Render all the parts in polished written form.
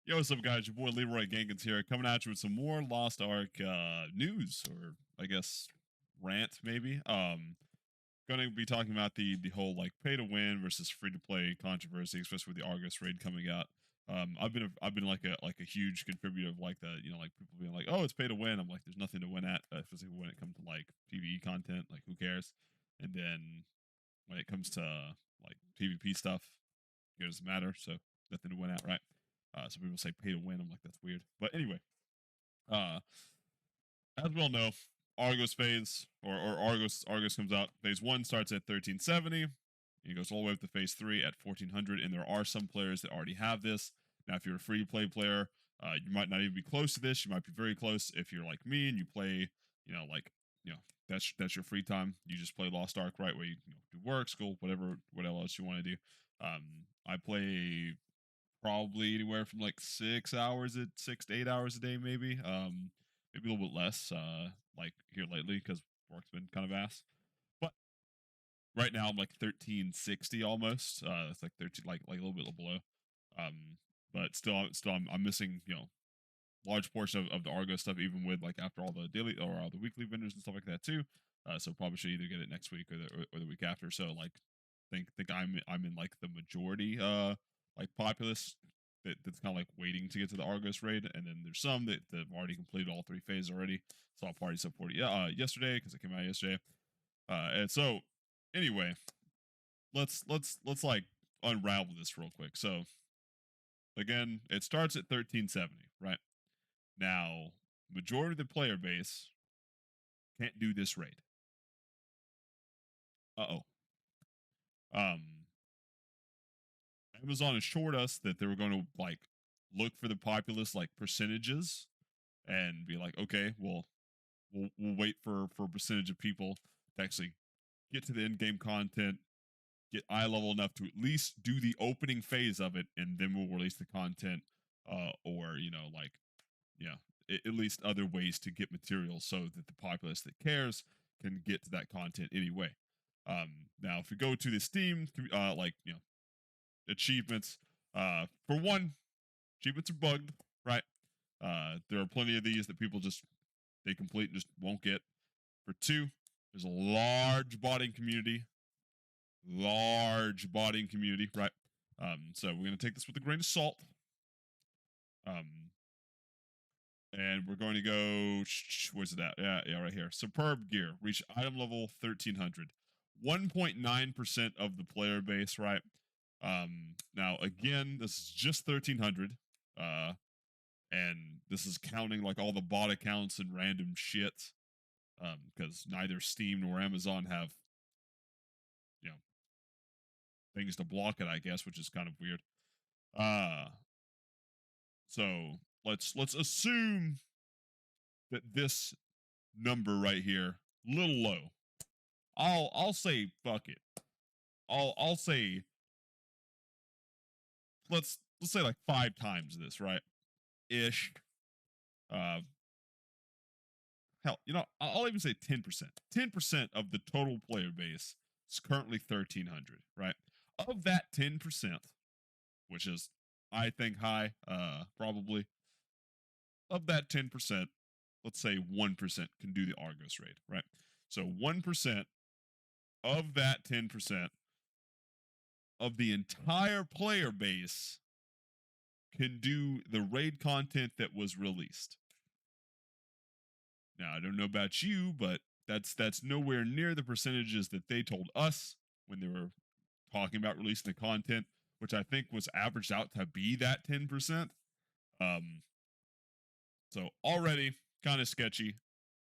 Yo, what's up, guys? Your boy Leroy Gankins here, coming at you with some more Lost Ark news, or I guess rant, maybe. Going to be talking about the whole like pay to win versus free to play controversy, especially with the Argus raid coming out. I've been like a huge contributor of like the like people being like, oh, it's pay to win. I'm like, there's nothing to win at, especially when it comes to like PVE content. Like, who cares? And then when it comes to like PvP stuff, it doesn't matter. So nothing to win at, right? Some people say pay to win. I'm like, that's weird. But anyway, uh, as we all know, Argos phase or Argos comes out. Phase one starts at 1370. It goes all the way up to phase three at 1400. And there are some players that already have this. Now, if you're a free to play player, you might not even be close to this. You might be very close if you're like me and you play, like that's your free time. You just play Lost Ark, right? Where you do work, school, whatever else you want to do. I play probably anywhere from like 6 to 8 hours a day, maybe. Maybe a little bit less. Like here lately because work's been kind of ass. But right now I'm like 1360 almost. It's like 13, like a little bit below. But still I'm missing large portion of the Argo stuff, even with like after all the daily or all the weekly vendors and stuff like that too. So probably should either get it next week or the week after. So like think I'm in like the majority like populace that's kind of like waiting to get to the Argos raid, and then there's some that have already completed all three phases already. Saw party support yesterday because it came out yesterday. And so anyway, let's like unravel this real quick. So again, it starts at 1370, right? Now, majority of the player base can't do this raid. Uh-oh. Um Amazon assured us that they were going to like look for the populace like percentages and be like, okay, well, we'll wait for a percentage of people to actually get to the end game content, get eye level enough to at least do the opening phase of it, and then we'll release the content, or like at least other ways to get material so that the populace that cares can get to that content anyway. Now, if we go to the Steam, like achievements, for one, achievements are bugged, right? There are plenty of these that people just they complete and just won't get. For two, there's a large botting community, right? So we're gonna take this with a grain of salt. Um, and we're going to go. Where's it at? Yeah, right here. Superb gear. Reach item level 1300. 1.9% of the player base, right? Now again, this is just 1300. And this is counting like all the bot accounts and random shit. Because neither Steam nor Amazon have, you know, things to block it, I guess, which is kind of weird. Uh, so let's assume that this number right here, little low. I'll say fuck it. I'll say let's say like 5 times this, right? Ish. Uh, hell, I'll even say 10%. 10% of the total player base is currently 1300, right? Of that 10%, which is I think high, probably of that 10%, let's say 1% can do the Argos raid, right? So 1% of that 10% of the entire player base can do the raid content that was released. Now, I don't know about you, but that's nowhere near the percentages that they told us when they were talking about releasing the content, which I think was averaged out to be that 10%. Um, so already kind of sketchy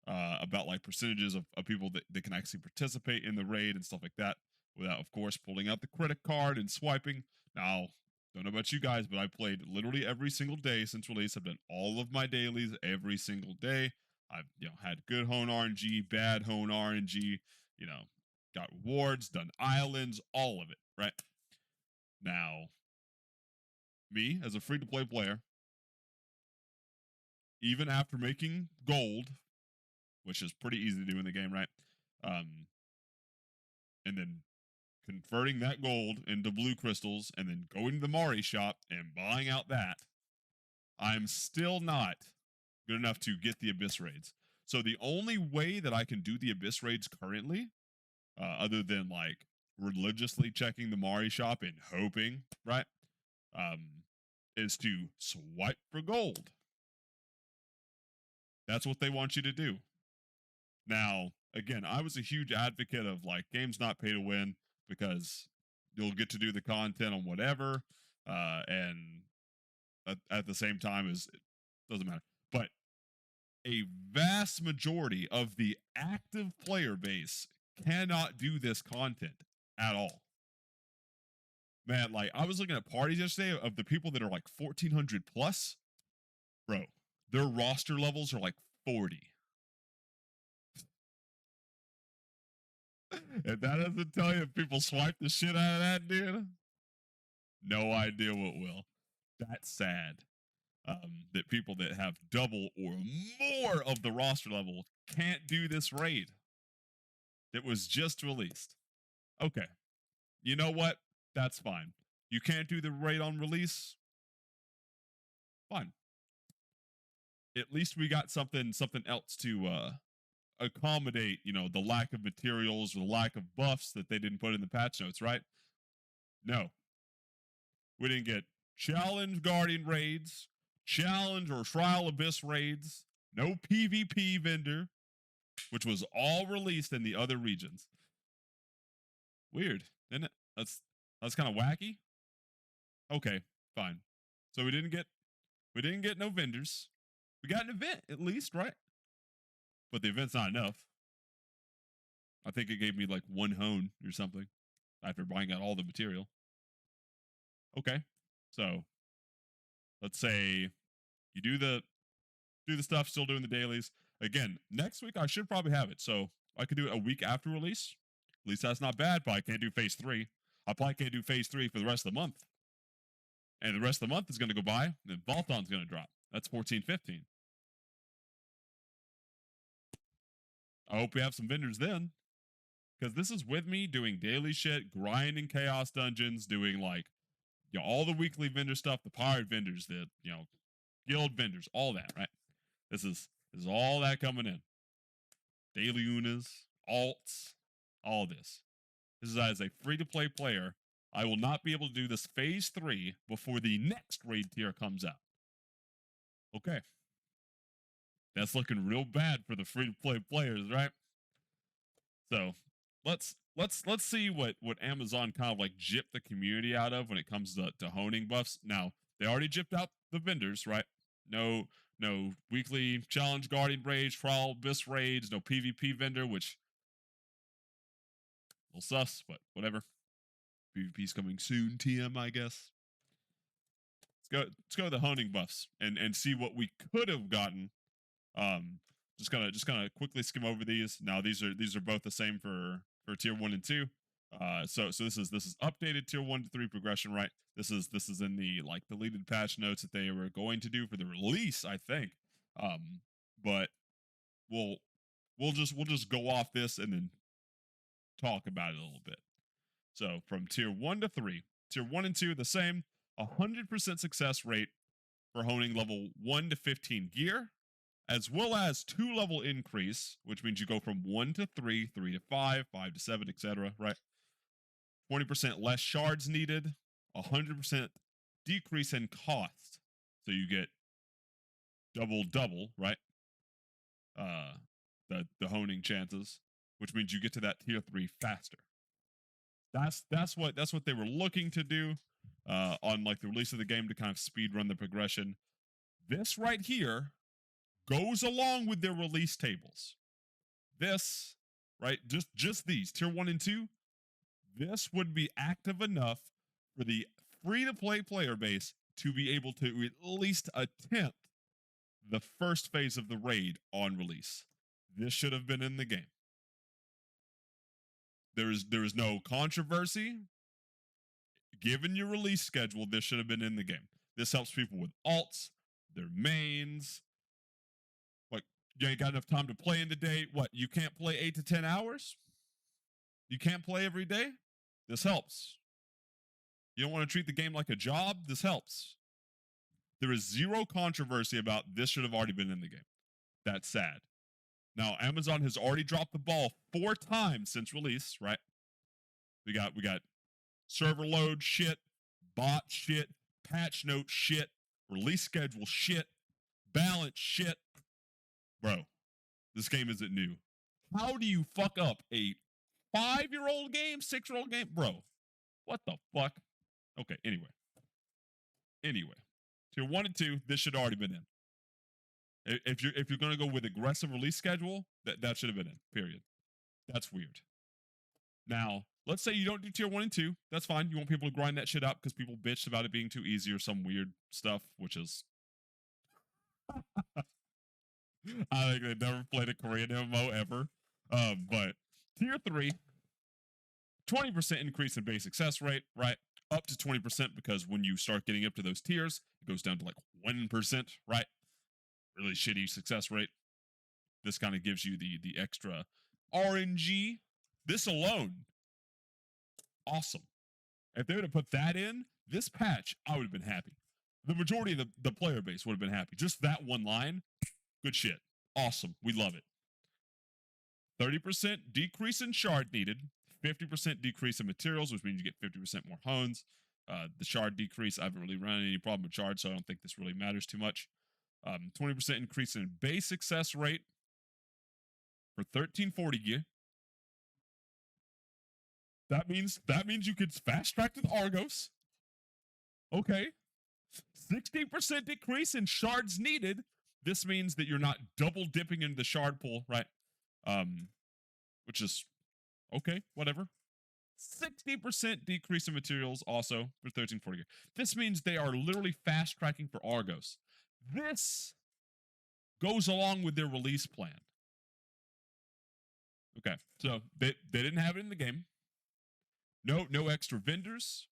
about like percentages of people that can actually participate in the raid and stuff like that without, of course, pulling out the credit card and swiping. Now, don't know about you guys, but I played literally every single day since release. I've done all of my dailies every single day. I've had good hone RNG, bad hone RNG, got rewards, done islands, all of it, right? Now, me as a free to play player, even after making gold, which is pretty easy to do in the game, right? Um, and then converting that gold into blue crystals and then going to the Mari shop and buying out that, I'm still not good enough to get the Abyss raids. So the only way that I can do the Abyss raids currently, other than like religiously checking the Mari shop and hoping, right, um, is to swipe for gold. That's what they want you to do. Now, again, I was a huge advocate of like games not pay to win because you'll get to do the content on whatever, and at the same time as it doesn't matter. But a vast majority of the active player base cannot do this content at all. Man, like I was looking at parties yesterday of the people that are like 1400 plus, bro. Their roster levels are like 40. If that doesn't tell you if people swipe the shit out of that, dude, no idea what will. That's sad. That people that have double or more of the roster level can't do this raid that was just released. Okay, you know what? That's fine. You can't do the raid on release. Fine. At least we got something else to accommodate, the lack of materials or the lack of buffs that they didn't put in the patch notes, right? No, we didn't get challenge guardian raids, challenge or trial abyss raids, no PvP vendor, which was all released in the other regions. Weird, isn't it? That's kind of wacky. Okay, fine. So we didn't get no vendors. We got an event at least, right? But the event's not enough. I think it gave me like one hone or something after buying out all the material. Okay, so let's say you do the stuff, still doing the dailies. Again, next week I should probably have it, so I could do it a week after release. At least that's not bad, but I can't do phase 3. I probably can't do phase 3 for the rest of the month. And the rest of the month is going to go by, and then Volton's going to drop. That's 14, 15. I hope we have some vendors then. Because this is with me doing daily shit, grinding chaos dungeons, doing like all the weekly vendor stuff, the pirate vendors, the guild vendors, all that, right? This is all that coming in. Daily unas, alts, all this. This is as a free-to-play player. I will not be able to do this phase 3 before the next raid tier comes out. Okay. That's looking real bad for the free-to-play players, right? So let's see what Amazon kind of like gypped the community out of when it comes to honing buffs. Now, they already gypped out the vendors, right? No weekly challenge guardian raids, trial abyss raids, no PvP vendor, which a little sus, but whatever. PvP's coming soon, TM, I guess. Let's go to the honing buffs and see what we could have gotten. Just gonna quickly skim over these. Now these are both the same for tier 1 and 2. So this is updated tier 1 to 3 progression, right? This is in the like deleted patch notes that they were going to do for the release, I think. But we'll just go off this and then talk about it a little bit. So from tier 1 to 3, tier 1 and 2 the same, 100% success rate for honing level 1 to 15 gear, as well as 2 level increase, which means you go from 1 to 3, 3 to 5, 5 to 7, etc., right? 20% less shards needed, 100% decrease in cost. So you get double, right? The honing chances, which means you get to that tier 3 faster. That's what they were looking to do on like the release of the game to kind of speed run the progression. This right here goes along with their release tables. This, right, just these tier 1 and 2, this would be active enough for the free-to-play player base to be able to at least attempt the first phase of the raid on release. This should have been in the game. There is no controversy. Given your release schedule, this should have been in the game. This helps people with alts, their mains. Like, you ain't got enough time to play in the day. What, you can't play 8 to 10 hours? You can't play every day? This helps. You don't want to treat the game like a job? This helps. There is zero controversy about this should have already been in the game. That's sad. Now, Amazon has already dropped the ball 4 times since release, right? We got server load shit, bot shit, patch note shit, release schedule shit, balance shit. Bro, this game isn't new. How do you fuck up a 5-year-old game, 6-year-old game? Bro, what the fuck? Okay, anyway. Tier 1 and 2, this should already been in. If you're gonna go with aggressive release schedule, that should have been in. Period. That's weird. Now, let's say you don't do tier 1 and 2. That's fine. You want people to grind that shit up because people bitched about it being too easy or some weird stuff, which is I think they never played a Korean MMO ever. But tier 3, 20% increase in base success rate, right? Up to 20% because when you start getting up to those tiers, it goes down to like 1%, right? Really shitty success rate. This kind of gives you the extra RNG. This alone, awesome. If they would have put that in, this patch, I would have been happy. The majority of the player base would have been happy. Just that one line, good shit. Awesome. We love it. 30% decrease in shard needed, 50% decrease in materials, which means you get 50% more hones. The shard decrease, I haven't really run any problem with shard, so I don't think this really matters too much. 20% increase in base success rate for 1340 gear. That means you could fast track to the Argos. Okay. 60% decrease in shards needed. This means that you're not double dipping into the shard pool, right? Which is okay, whatever. 60% decrease in materials also for 1340 gear. This means they are literally fast tracking for Argos. This goes along with their release plan. Okay, so they didn't have it in the game. No extra vendors.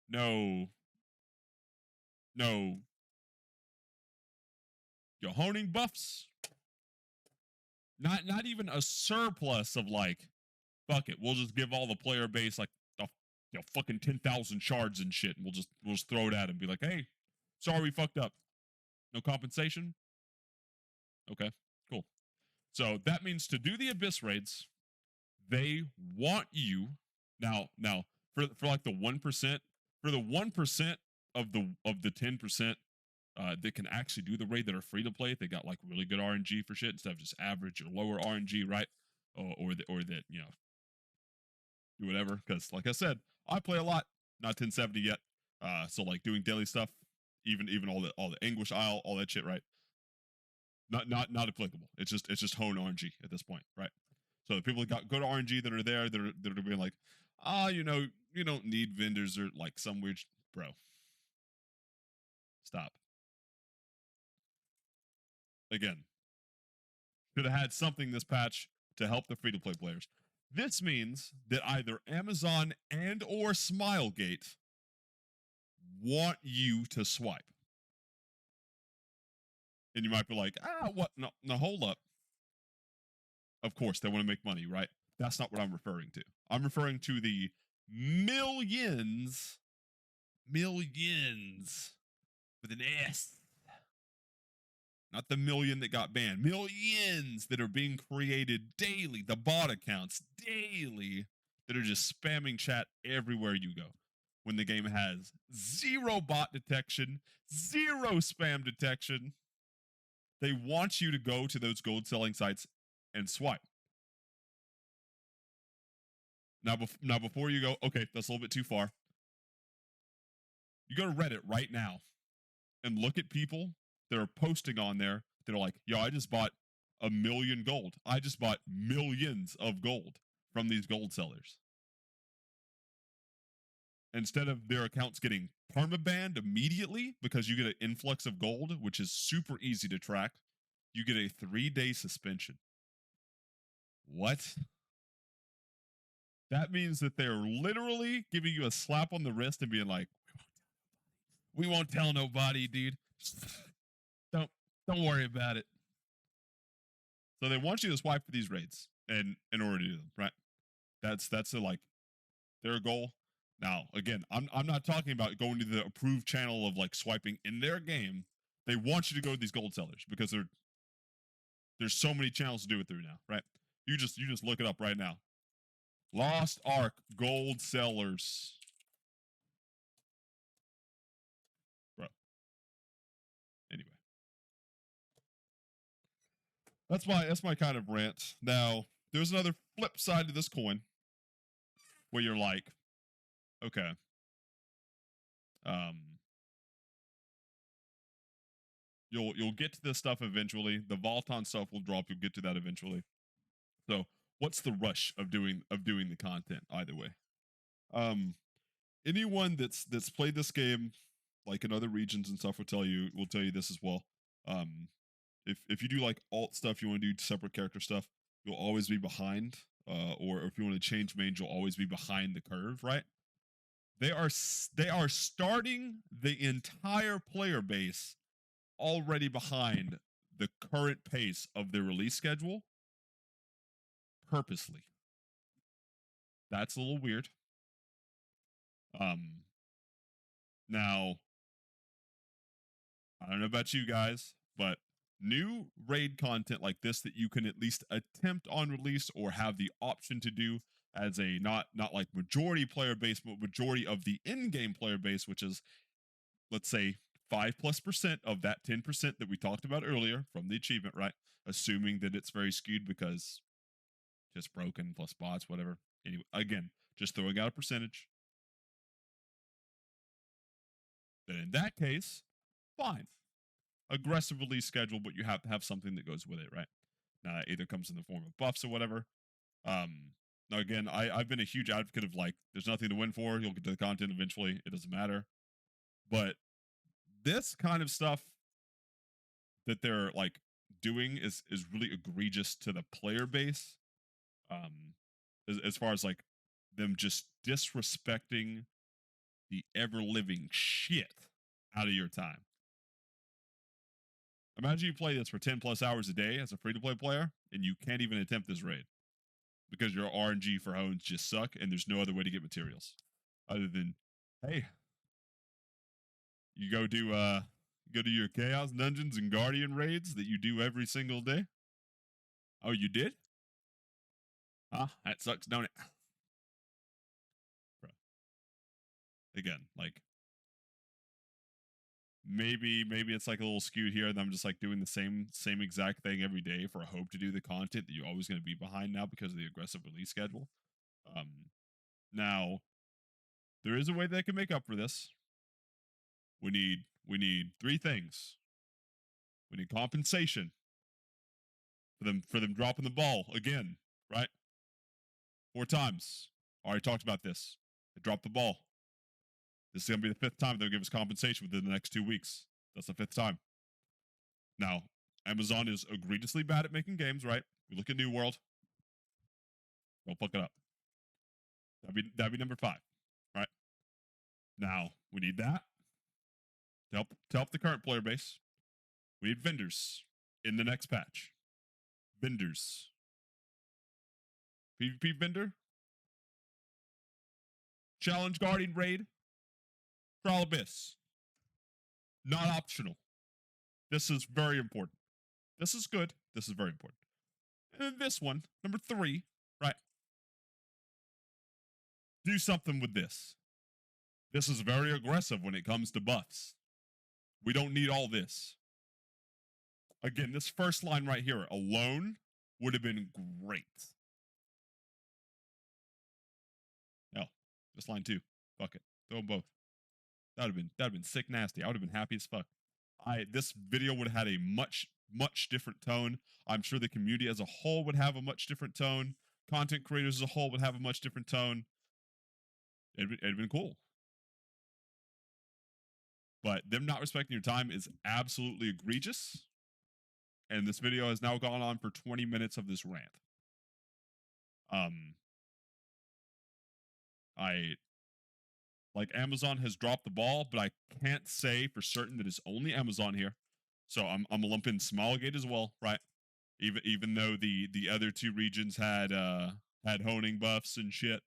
No honing buffs. Not even a surplus of like, fuck it, we'll just give all the player base like fucking 10,000 shards and shit, and we'll just throw it at him and be like, hey, sorry we fucked up. No compensation. Okay, cool. So that means to do the Abyss raids, they want you now for like the 1%, for the 1% of the 10% that can actually do the raid that are free to play. They got like really good RNG for shit instead of just average or lower RNG, right? Or that you know, do whatever. Because like I said, I play a lot, not 1070 yet. So like doing daily stuff, even all the Anguish Isle, all that shit, right? Not applicable. It's just hone RNG at this point, right? So the people that got good RNG that are there, that are being like, you know, you don't need vendors or like some weird, bro. Stop. Again, should have had something this patch to help the free-to-play players. This means that either Amazon and or Smilegate want you to swipe. And you might be like, what? No, hold up. Of course, they want to make money, right? That's not what I'm referring to. I'm referring to the millions with an S. Not the million that got banned. Millions that are being created daily. The bot accounts daily that are just spamming chat everywhere you go. When the game has 0 bot detection, 0 spam detection. They want you to go to those gold selling sites and swipe. Now before you go, okay, that's a little bit too far. You go to Reddit right now and look at people that are posting on there that are like, yo, I just bought 1 million gold. I just bought millions of gold from these gold sellers. Instead of their accounts getting permabanned immediately because you get an influx of gold, which is super easy to track, you get a 3-day suspension. What? That means that they're literally giving you a slap on the wrist and being like, we won't tell nobody, dude. Don't worry about it. So they want you to swipe for these raids and in order to do them, right? That's like their goal. Now, again, I'm not talking about going to the approved channel of like swiping in their game. They want you to go to these gold sellers because there's so many channels to do it through now, right? You just look it up right now. Lost Ark gold sellers. Bro. Anyway. That's my kind of rant. Now, there's another flip side to this coin where you're like, okay, um, you'll get to this stuff eventually. The Volton stuff will drop. You'll get to that eventually. So, what's the rush of doing the content either way? Um, anyone that's played this game, like in other regions and stuff, will tell you this as well. Um, if you do like alt stuff, you want to do separate character stuff, you'll always be behind. Or if you want to change mains, you'll always be behind the curve, right? They are starting the entire player base already behind the current pace of their release schedule purposely. That's a little weird. Now, I don't know about you guys, but new raid content like this that you can at least attempt on release or have the option to do as a not like majority player base, but majority of the in-game player base, which is, let's say, 5+% of that 10% that we talked about earlier from the achievement, right? Assuming that it's very skewed because just broken plus bots, whatever. Anyway, again, just throwing out a percentage. Then in that case, fine. Aggressive release schedule, but you have to have something that goes with it, right? Now, it either comes in the form of buffs or whatever. Now, again, I've been a huge advocate of like, there's nothing to win for. You'll get to the content eventually. It doesn't matter. But this kind of stuff that they're like doing is really egregious to the player base. As far as like them just disrespecting the ever living shit out of your time. Imagine you play this for 10+ hours a day as a free to play player and you can't even attempt this raid because your RNG for hones just suck and there's no other way to get materials other than, hey, you go do your chaos dungeons and guardian raids that you do every single day. Oh, you did? Huh? That sucks, don't it? Bro. Again, like maybe it's like a little skewed here and I'm just like doing the same exact thing every day for a hope to do the content that you're always going to be behind now because of the aggressive release schedule. Now there is a way they can make up for this. We need three things. We need compensation for them dropping the ball again, right? 4 times. Already talked about this. They dropped the ball. This is gonna be the 5th time they'll give us compensation within the next 2 weeks. That's the 5th time. Now, Amazon is egregiously bad at making games, right? We look at New World. Don't fuck it up. That'd be number 5, right? Now we need that to help the current player base. We need vendors in the next patch. Vendors. PvP vendor. Challenge Guardian raid. Trial Abyss. Not optional. This is very important. This is good. This is very important. And then this one, number 3, right? Do something with this. This is very aggressive when it comes to buffs. We don't need all this. Again, this first line right here alone would have been great. Hell, this line too. Fuck it. Throw them both. That'd have been sick nasty. I would have been happy as fuck. This video would have had a much different tone. I'm sure the community as a whole would have a much different tone. Content creators as a whole would have a much different tone. It'd been cool. But them not respecting your time is absolutely egregious. And this video has now gone on for 20 minutes of this rant. Like Amazon has dropped the ball, but I can't say for certain that it's only Amazon here. So I'm gonna lump in Smilegate as well, right? Even though the other 2 regions had honing buffs and shit.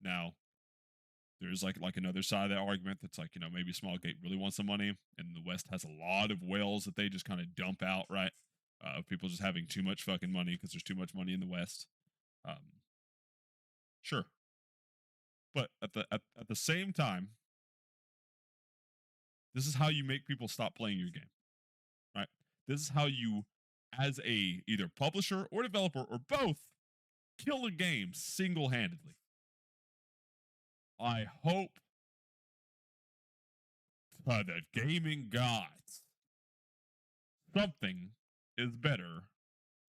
Now, there's like another side of that argument that's like, maybe Smilegate really wants the money, and the West has a lot of whales that they just kind of dump out, right? Of people just having too much fucking money because there's too much money in the West. Sure, but at the same time, this is how you make people stop playing your game, right? This is how you, as a either publisher or developer or both, kill a game single-handedly. I hope to the gaming gods something is better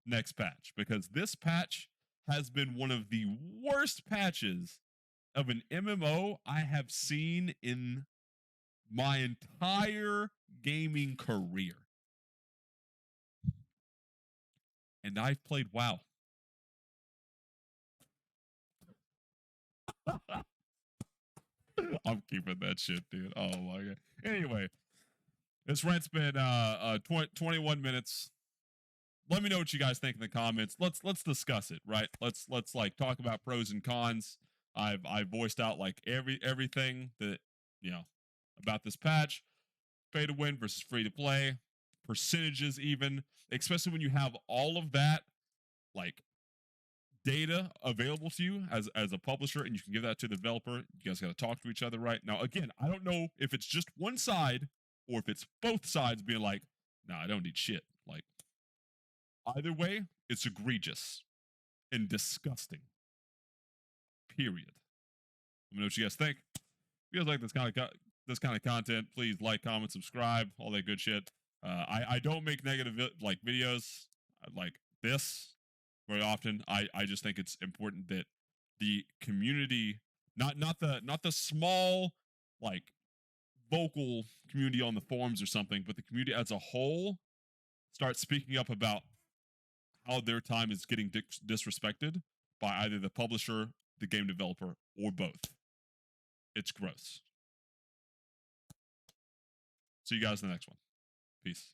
next patch, because this patch has been one of the worst patches of an MMO I have seen in my entire gaming career. And I've played WoW. I'm keeping that shit, dude. Oh my god. Anyway, this rant's been 21 minutes. Let me know what you guys think in the comments. Let's discuss it, right? Let's like talk about pros and cons. I've voiced out like everything that, about this patch. Pay to win versus free to play, percentages even, especially when you have all of that like data available to you as a publisher, and you can give that to the developer. You guys got to talk to each other, right? Now, again, I don't know if it's just one side or if it's both sides being like, nah, I don't need shit. Like, either way, it's egregious and disgusting. Period. Let me know what you guys think. If you guys like this kind of content, please like, comment, subscribe, all that good shit. I don't make negative like videos like this very often. I just think it's important that the community, not the small like vocal community on the forums or something, but the community as a whole, start speaking up about how their time is getting disrespected by either the publisher, the game developer, or both. It's gross. See you guys in the next one. Peace.